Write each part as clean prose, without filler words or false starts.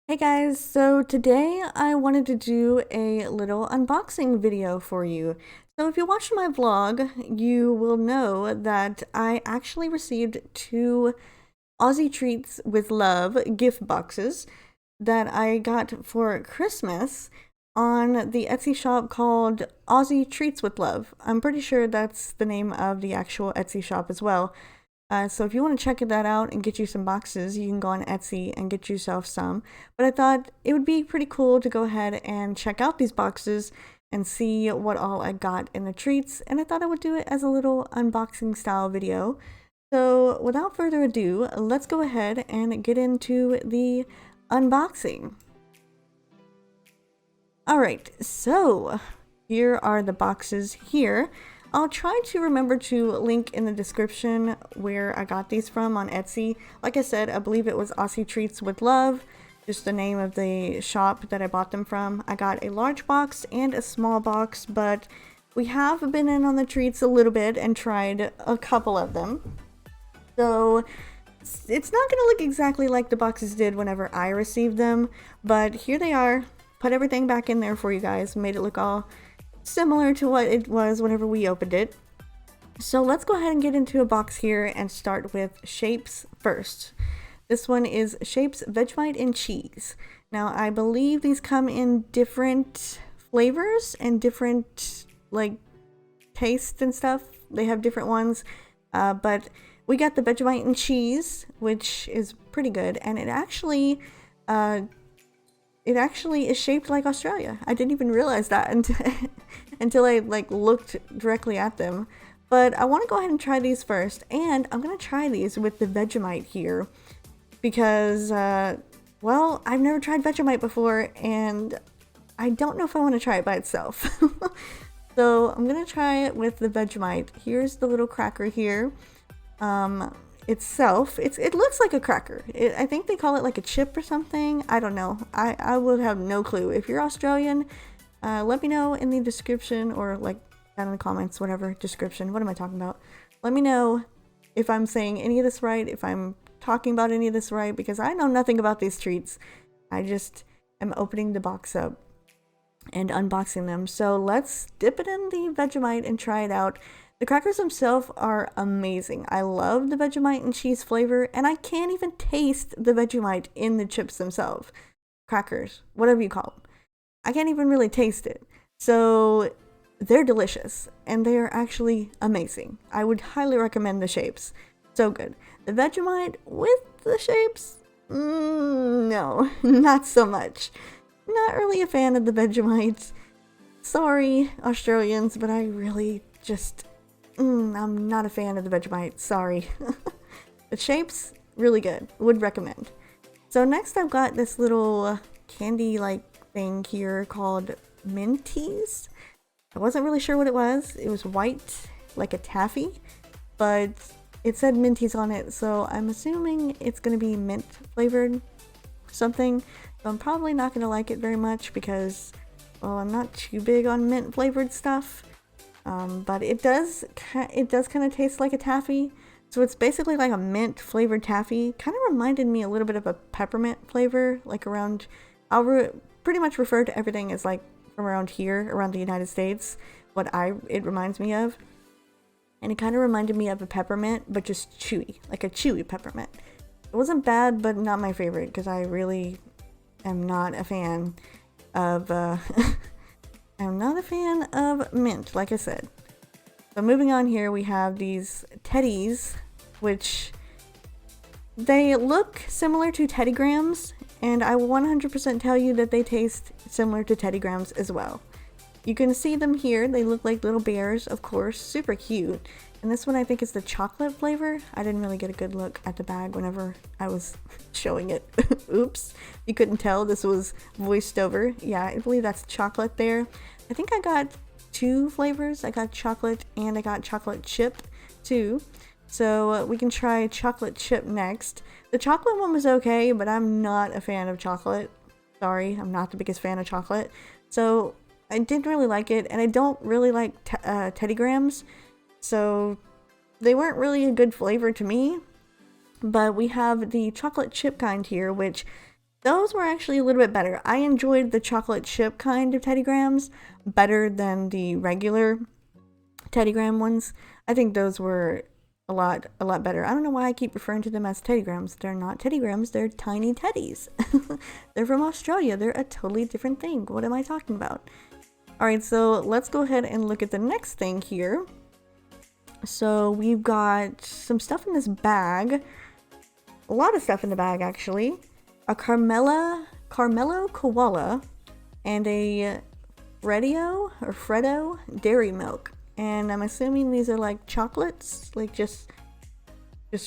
Hey guys, so today I wanted to do a little unboxing video for you. So if you watched my vlog, you will know that I actually received two Aussie Treats with Love gift boxes that I got for Christmas on the Etsy shop called Aussie Treats with Love. I'm pretty sure that's the name of the actual Etsy shop as well. So if you want to check that out and get you some boxes, you can go on Etsy and get yourself some. But I thought it would be pretty cool to go ahead and check out these boxes and see what all I got in the treats. And I thought I would do it as a little unboxing style video. So without further ado, let's go ahead and get into the unboxing. Alright, so here are the boxes here. I'll try to remember to link in the description where I got these from on Etsy. Like I said, I believe it was Aussie Treats with Love, just the name of the shop that I bought them from. I got a large box and a small box, but we have been in on the treats a little bit and tried a couple of them. So it's not going to look exactly like the boxes did whenever I received them, but here they are. Put everything back in there for you guys, made it look all similar to what it was whenever we opened it. So let's go ahead and get into a box here and start with Shapes first. This one is Shapes Vegemite and Cheese. Now I believe these come in different flavors and different like tastes and stuff. They have different ones, but we got the Vegemite and Cheese, which is pretty good, and it actually is shaped like Australia. I didn't even realize that until I like looked directly at them. But I want to go ahead and try these first, and I'm gonna try these with the Vegemite here because well, I've never tried Vegemite before and I don't know if I want to try it by itself. So I'm gonna try it with the Vegemite. Here's the little cracker here. Itself, it looks like a cracker. I think they call it like a chip or something. I don't know. I would have no clue. If you're Australian, let me know in the description or like down in the comments, whatever description. What am I talking about? Let me know if I'm saying any of this right, if I'm talking about any of this right, because I know nothing about these treats. I just am opening the box up and unboxing them. So let's dip it in the Vegemite and try it out. The crackers themselves are amazing. I love the Vegemite and cheese flavor, and I can't even taste the Vegemite in the chips themselves. Crackers, whatever you call them. I can't even really taste it. So they're delicious, and they are actually amazing. I would highly recommend the Shapes. So good. The Vegemite with the Shapes? No, not so much. Not really a fan of the Vegemite. Sorry, Australians, but I really just... I'm not a fan of the Vegemite, sorry. The Shapes, really good. Would recommend. So next I've got this little candy-like thing here called Minties. I wasn't really sure what it was. It was white, like a taffy, but it said Minties on it, so I'm assuming it's going to be mint flavored something. So I'm probably not going to like it very much because, well, I'm not too big on mint flavored stuff. But it does kind of taste like a taffy. So it's basically like a mint flavored taffy. Kind of reminded me a little bit of a peppermint flavor, like around, pretty much refer to everything as like from around here, around the United States, it reminds me of. And it kind of reminded me of a peppermint, but just chewy, like a chewy peppermint. It wasn't bad, but not my favorite, because I really am not a fan of, I'm not a fan of mint, like I said. So moving on here, we have these Teddies, which they look similar to Teddy Grahams, and I will 100% tell you that they taste similar to Teddy Grahams as well. You can see them here. They look like little bears, of course, super cute. And this one I think is the chocolate flavor. I didn't really get a good look at the bag whenever I was showing it. Oops, you couldn't tell this was voiced over. Yeah, I believe that's chocolate there. I think I got two flavors. I got chocolate and I got chocolate chip too. So we can try chocolate chip next. The chocolate one was okay, but I'm not a fan of chocolate. Sorry, I'm not the biggest fan of chocolate. So I didn't really like it, and I don't really like Teddy Grahams. So they weren't really a good flavor to me. But we have the chocolate chip kind here, which those were actually a little bit better. I enjoyed the chocolate chip kind of Teddy Grahams better than the regular Teddy Graham ones. I think those were a lot better. I don't know why I keep referring to them as Teddy Grahams. They're not Teddy Grahams, they're tiny teddies. They're from Australia. They're a totally different thing. What am I talking about? Alright, so let's go ahead and look at the next thing here. So we've got some stuff in this bag. A lot of stuff in the bag, actually. A Carmelo Koala and a Freddo dairy milk. And I'm assuming these are like chocolates, like just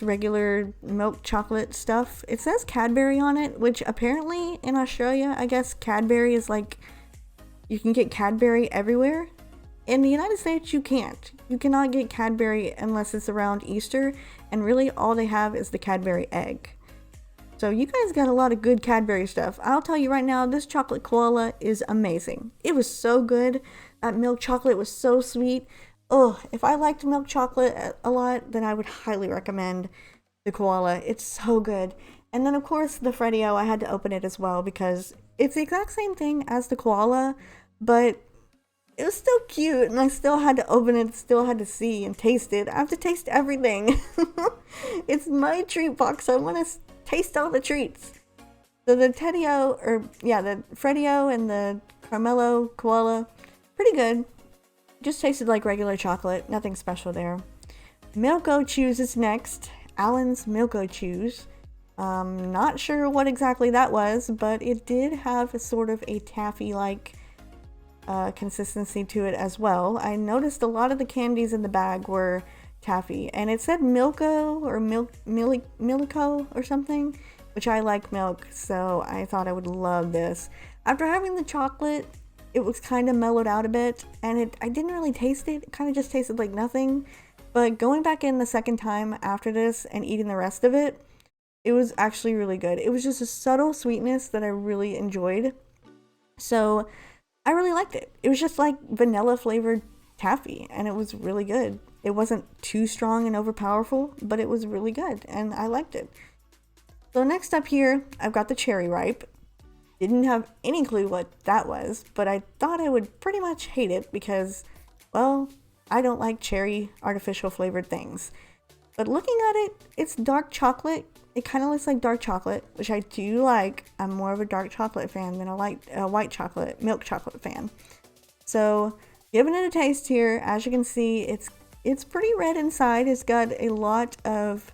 regular milk chocolate stuff. It says Cadbury on it, which apparently in Australia, I guess Cadbury is like, you can get Cadbury everywhere. In the United States, you can't. You cannot get Cadbury unless it's around Easter, and really all they have is the Cadbury egg. So you guys got a lot of good Cadbury stuff. I'll tell you right now, this chocolate koala is amazing. It was so good. That milk chocolate was so sweet. Oh, if I liked milk chocolate a lot, then I would highly recommend the koala. It's so good. And then of course the Freddo, I had to open it as well because it's the exact same thing as the koala, but it was still cute and I still had to open it, still had to see and taste it. I have to taste everything. It's my treat box, so I want to taste all the treats. So the the Freddo and the Carmelo Koala, pretty good. Just tasted like regular chocolate, nothing special there. Milko Chews is next. Allen's Milko Chews. Not sure what exactly that was, but it did have a sort of a taffy-like consistency to it as well. I noticed a lot of the candies in the bag were taffy, and it said Milko or Milico or something, which I like milk, so I thought I would love this. After having the chocolate, it was kind of mellowed out a bit, and I didn't really taste it. It kind of just tasted like nothing. But going back in the second time after this and eating the rest of it, it was actually really good. It was just a subtle sweetness that I really enjoyed. So I really liked it. It was just like vanilla flavored taffy, and it was really good. It wasn't too strong and overpowerful, but it was really good, and I liked it. So next up here, I've got the Cherry Ripe. Didn't have any clue what that was, but I thought I would pretty much hate it because, well, I don't like cherry artificial flavored things. But looking at it, it's dark chocolate. It kind of looks like dark chocolate, which I do like. I'm more of a dark chocolate fan than a white chocolate, milk chocolate fan. So giving it a taste here, as you can see, it's pretty red inside. It's got a lot of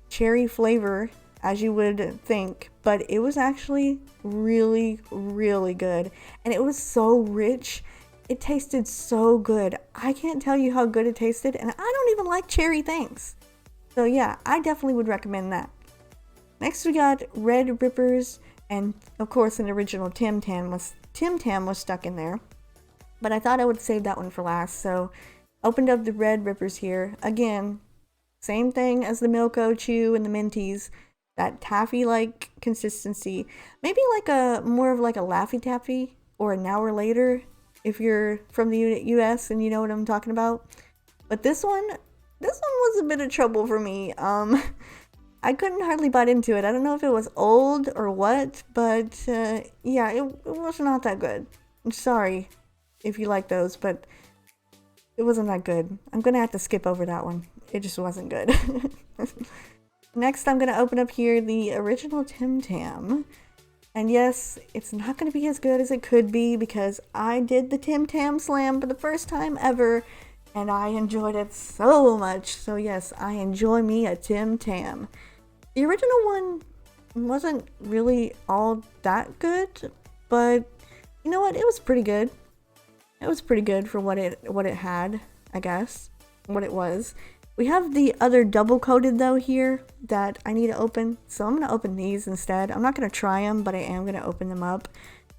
cherry flavor, as you would think, but it was actually really, really good. And it was so rich. It tasted so good. I can't tell you how good it tasted, and I don't even like cherry things. So yeah, I definitely would recommend that. Next we got Red Rippers, and of course an original Tim Tam was stuck in there. But I thought I would save that one for last, so opened up the Red Rippers here. Again, same thing as the Milko Chew and the Minties. That taffy-like consistency. Maybe like more of like a Laffy Taffy or an hour later if you're from the US and you know what I'm talking about. But this one was a bit of trouble for me. I couldn't hardly bite into it. I don't know if it was old or what, but yeah, it was not that good. I'm sorry if you like those, but it wasn't that good. I'm gonna have to skip over that one. It just wasn't good. Next, I'm going to open up here the original Tim Tam. And yes, it's not going to be as good as it could be because I did the Tim Tam Slam for the first time ever, and I enjoyed it so much. So yes, I enjoy me a Tim Tam. The original one wasn't really all that good, but you know what? It was pretty good. It was pretty good for what it had, I guess, what it was. We have the other double coated though here that I need to open, so I'm going to open these instead. I'm not going to try them, but I am going to open them up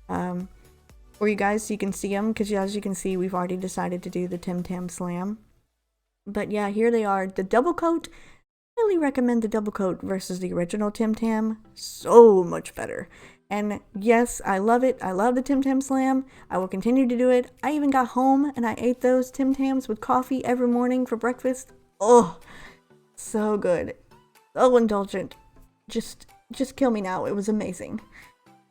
for you guys so you can see them, because as you can see, we've already decided to do the Tim Tam Slam. But yeah, here they are, the double coat. I really recommend the double coat versus the original Tim Tam. So much better. And yes, I love it. I love the Tim Tam Slam. I will continue to do it. I even got home and I ate those Tim Tams with coffee every morning for breakfast. Oh, so good. So indulgent. Just kill me now. It was amazing.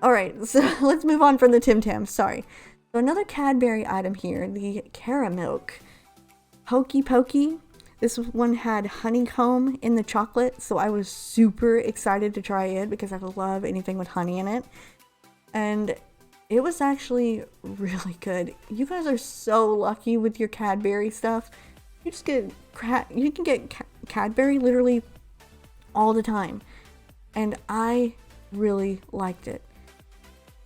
All right, so let's move on from the Tim Tams. Sorry. So another Cadbury item here, the Caramilk Hokey Pokey. This one had honeycomb in the chocolate, so I was super excited to try it because I love anything with honey in it. And it was actually really good. You guys are so lucky with your Cadbury stuff. You just get you can get Cadbury literally all the time, and I really liked it.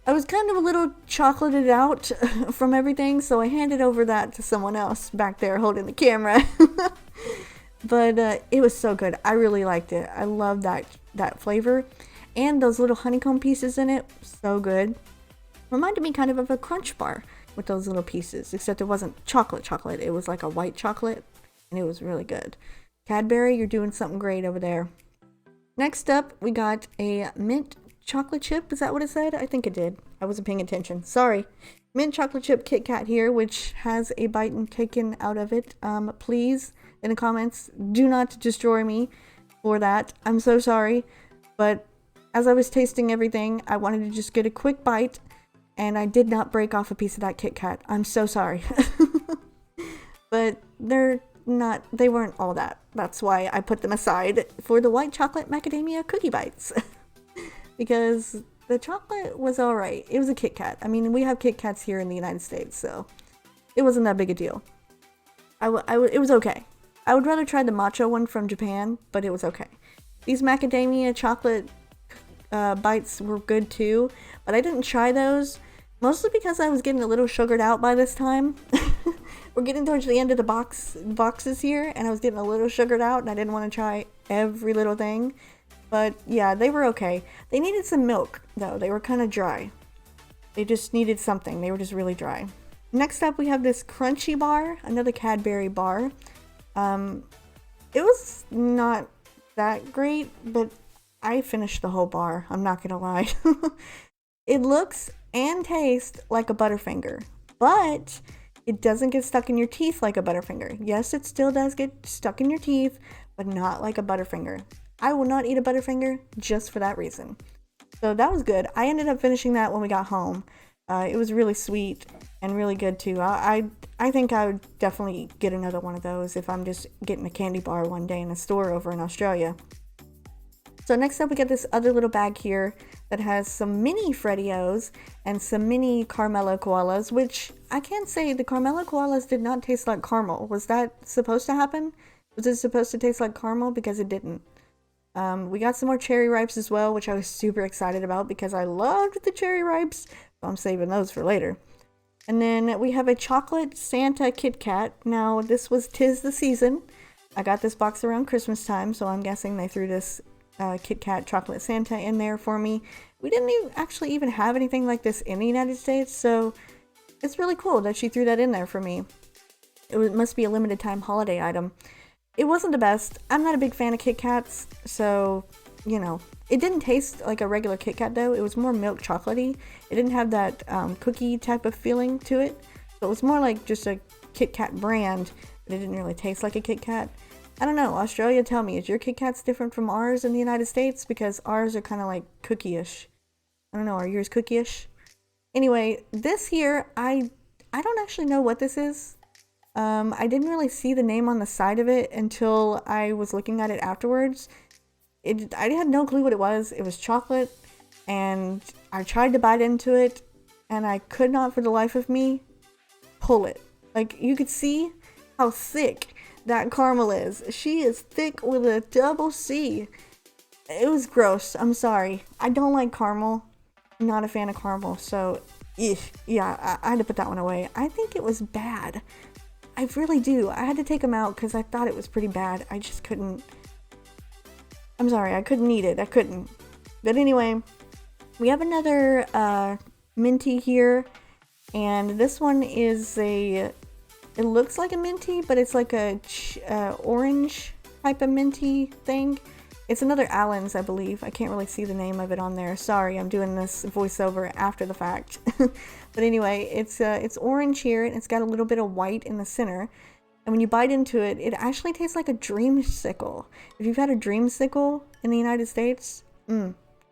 I was kind of a little chocolated out from everything, so I handed over that to someone else back there holding the camera. But it was so good. I really liked it. I love that flavor, and those little honeycomb pieces in it, so good. Reminded me kind of a Crunch Bar with those little pieces, except it wasn't chocolate. It was like a white chocolate, and it was really good. Cadbury, you're doing something great over there. Next up, we got a mint chocolate chip. Is that what it said? I think it did. I wasn't paying attention. Sorry. Mint chocolate chip KitKat here, which has a bite taken out of it. Please, in the comments, do not destroy me for that. I'm so sorry. But as I was tasting everything, I wanted to just get a quick bite, and I did not break off a piece of that KitKat. I'm so sorry. But they weren't all that. That's why I put them aside for the white chocolate macadamia cookie bites. Because the chocolate was alright. It was a Kit Kat. I mean, we have Kit Kats here in the United States, so it wasn't that big a deal. It was okay. I would rather try the matcha one from Japan, but it was okay. These macadamia chocolate bites were good too, but I didn't try those, mostly because I was getting a little sugared out by this time. We're getting towards the end of the boxes here, and I was getting a little sugared out, and I didn't want to try every little thing. But yeah, they were okay. They needed some milk, though. They were kind of dry. They just needed something. They were just really dry. Next up, we have this crunchy bar, another Cadbury bar. It was not that great, but I finished the whole bar. I'm not gonna lie. It looks and tastes like a Butterfinger, but it doesn't get stuck in your teeth like a Butterfinger. Yes, it still does get stuck in your teeth, but not like a Butterfinger. I will not eat a Butterfinger just for that reason. So that was good. I ended up finishing that when we got home. It was really sweet and really good too. I think I would definitely get another one of those if I'm just getting a candy bar one day in a store over in Australia. So next up we got this other little bag here that has some mini Freddy-O's and some mini Carmelo Koalas, which I can't say the Carmelo Koalas did not taste like caramel. Was that supposed to happen? Was it supposed to taste like caramel? Because it didn't. We got some more cherry ripes as well, which I was super excited about because I loved the cherry ripes. So I'm saving those for later. And then we have a chocolate Santa Kit Kat. Now this was 'tis the season. I got this box around Christmas time, so I'm guessing they threw this Kit Kat chocolate Santa in there for me. We didn't actually even have anything like this in the United States, so it's really cool that she threw that in there for me. It must be a limited time holiday item. It wasn't the best. I'm not a big fan of Kit Kats, so, you know. It didn't taste like a regular Kit Kat, though. It was more milk chocolatey. It didn't have that cookie type of feeling to it. So it was more like just a Kit Kat brand, but it didn't really taste like a Kit Kat. I don't know. Australia, tell me, is your Kit Kats different from ours in the United States? Because ours are kind of like cookie-ish. I don't know. Are yours cookie-ish? Anyway, this here, I don't actually know what this is. I didn't really see the name on the side of it until I was looking at it afterwards. I had no clue what it was. It was chocolate, and I tried to bite into it, and I could not for the life of me pull it. Like, you could see how thick that caramel is. She is thick with a double C. It was gross. I'm sorry. I don't like caramel. I'm not a fan of caramel, so yeah, I had to put that one away. I think it was bad. I really do. I had to take them out because I thought it was pretty bad. I just couldn't. I'm sorry, I couldn't eat it. I couldn't. But anyway, we have another Minty here. And this one is it looks like a Minty, but it's like a orange type of Minty thing. It's another Allen's, I believe. I can't really see the name of it on there. Sorry, I'm doing this voiceover after the fact. But anyway, it's orange here, and it's got a little bit of white in the center. And when you bite into it, it actually tastes like a dreamsicle. If you've had a dreamsicle in the United States,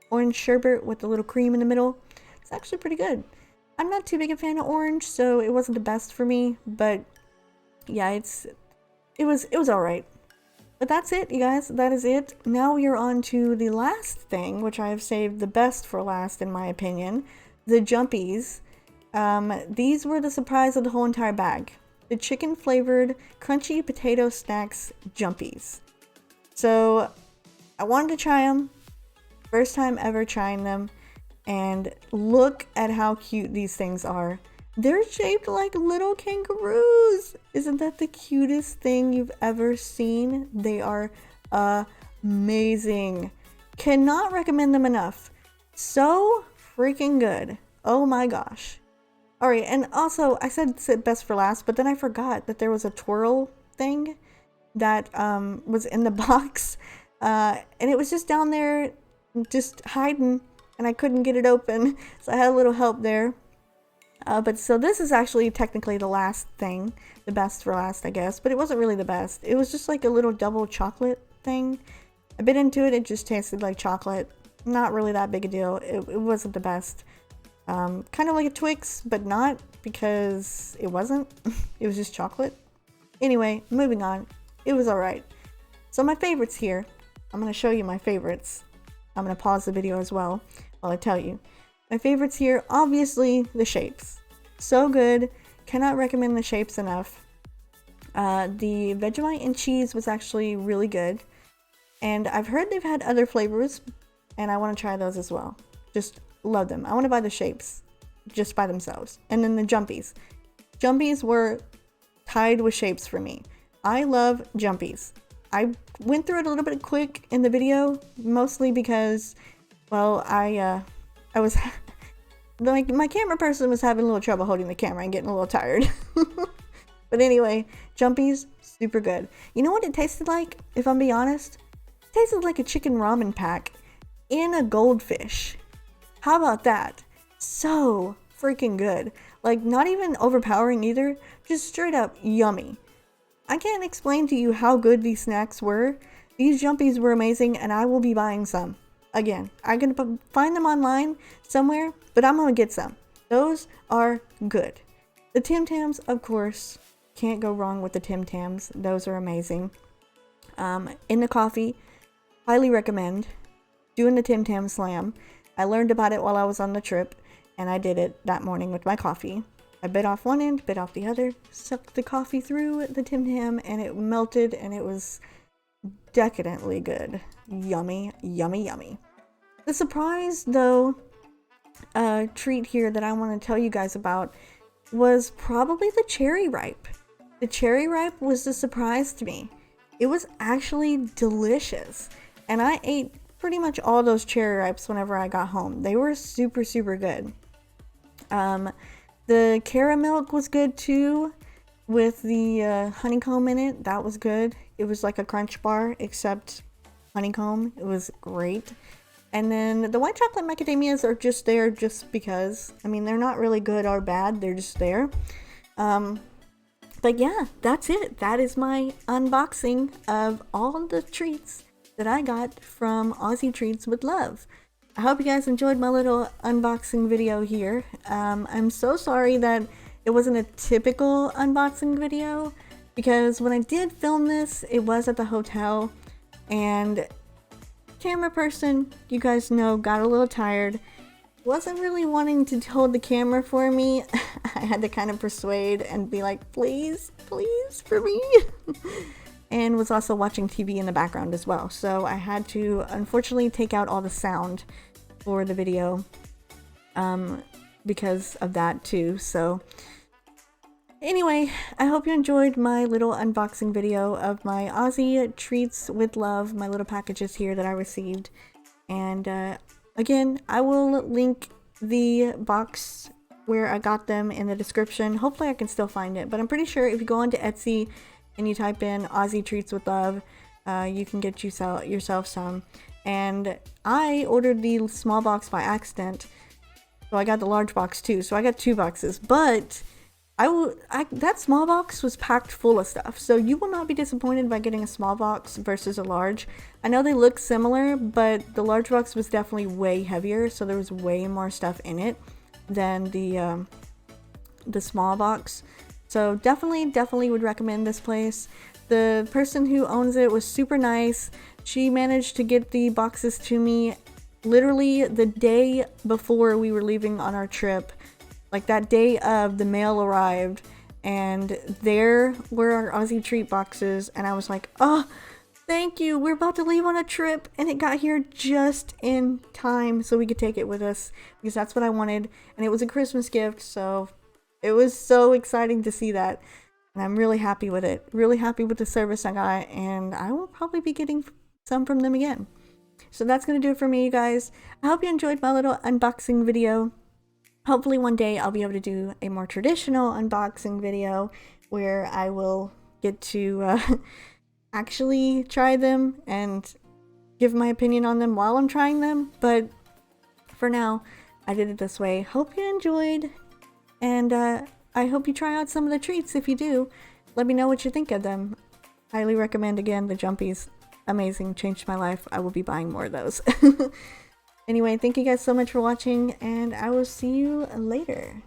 orange sherbet with a little cream in the middle, It's actually pretty good. I'm not too big a fan of orange, so it wasn't the best for me, but yeah, it was alright. But that's it, you guys. That is it. Now we are on to the last thing, which I have saved the best for last, in my opinion. The Jumpies. These were the surprise of the whole entire bag. The chicken flavored crunchy potato snacks Jumpies. So I wanted to try them. First time ever trying them. And look at how cute these things are. They're shaped like little kangaroos. Isn't that the cutest thing you've ever seen? They are amazing. Cannot recommend them enough. So freaking good. Oh my gosh. Alright, and also I said best for last, but then I forgot that there was a twirl thing that was in the box. And it was just down there, just hiding, and I couldn't get it open. So I had a little help there. But so this is actually technically the last thing, the best for last, I guess, but it wasn't really the best. It was just like a little double chocolate thing. I bit into it, it just tasted like chocolate. Not really that big a deal. It wasn't the best. Kind of like a Twix, but not, because it wasn't. It was just chocolate. Anyway, moving on. It was alright. So my favorites here. I'm going to show you my favorites. I'm going to pause the video as well while I tell you. My favorites here, obviously, the shapes. So good. Cannot recommend the shapes enough. The Vegemite and cheese was actually really good. And I've heard they've had other flavors, and I want to try those as well. Just love them. I want to buy the shapes just by themselves. And then the Jumpies. Jumpies were tied with shapes for me. I love Jumpies. I went through it a little bit quick in the video, mostly because, well, I was, like, my camera person was having a little trouble holding the camera and getting a little tired. But anyway, Jumpies, super good. You know what it tasted like, if I'm being honest? It tasted like a chicken ramen pack in a goldfish. How about that? So freaking good. Like, not even overpowering either, just straight up yummy. I can't explain to you how good these snacks were. These Jumpies were amazing, and I will be buying some. Again, I'm going to find them online somewhere, but I'm going to get some. Those are good. The Tim Tams, of course, can't go wrong with the Tim Tams. Those are amazing. In the coffee, highly recommend doing the Tim Tam Slam. I learned about it while I was on the trip, and I did it that morning with my coffee. I bit off one end, bit off the other, sucked the coffee through the Tim Tam, and it melted, and it was decadently good. Yummy, yummy, yummy. The surprise, though, treat here that I want to tell you guys about was probably the cherry ripe. The cherry ripe was the surprise to me. It was actually delicious, and I ate pretty much all those cherry ripes whenever I got home. They were super, super good. The caramel was good too, with the honeycomb in it. That was good. It was like a crunch bar, except honeycomb. It was great. And then the white chocolate macadamias are just there just because. I mean, they're not really good or bad. They're just there. But yeah, that's it. That is my unboxing of all the treats that I got from Aussie Treats with Love. I hope you guys enjoyed my little unboxing video here. I'm so sorry that it wasn't a typical unboxing video, because when I did film this, it was at the hotel, and camera person, you guys know, got a little tired. Wasn't really wanting to hold the camera for me. I had to kind of persuade and be like, please, please, for me. And was also watching TV in the background as well. So I had to, unfortunately, take out all the sound for the video because of that too. So anyway, I hope you enjoyed my little unboxing video of my Aussie Treats with Love, my little packages here that I received. And again, I will link the box where I got them in the description. Hopefully I can still find it, but I'm pretty sure if you go onto Etsy and you type in Aussie Treats with Love, you can get yourself some. And I ordered the small box by accident, so I got the large box too. So I got 2 boxes, but that small box was packed full of stuff. So you will not be disappointed by getting a small box versus a large. I know they look similar, but the large box was definitely way heavier, so there was way more stuff in it. than the small box. So definitely would recommend this place. The person who owns it was super nice. She managed to get the boxes to me literally the day before we were leaving on our trip. Like that day of, the mail arrived and there were our Aussie treat boxes, and I was like, oh, thank you, we're about to leave on a trip, and it got here just in time so we could take it with us, because that's what I wanted, and it was a Christmas gift, so it was so exciting to see that, and I'm really happy with it, really happy with the service I got, and I will probably be getting some from them again. So that's gonna do it for me, you guys. I hope you enjoyed my little unboxing video. Hopefully one day I'll be able to do a more traditional unboxing video where I will get to actually try them and give my opinion on them while I'm trying them. But for now, I did it this way. Hope you enjoyed, and I hope you try out some of the treats. If you do, let me know what you think of them. Highly recommend, again, the Jumpies. Amazing, changed my life. I will be buying more of those. Anyway, thank you guys so much for watching, and I will see you later.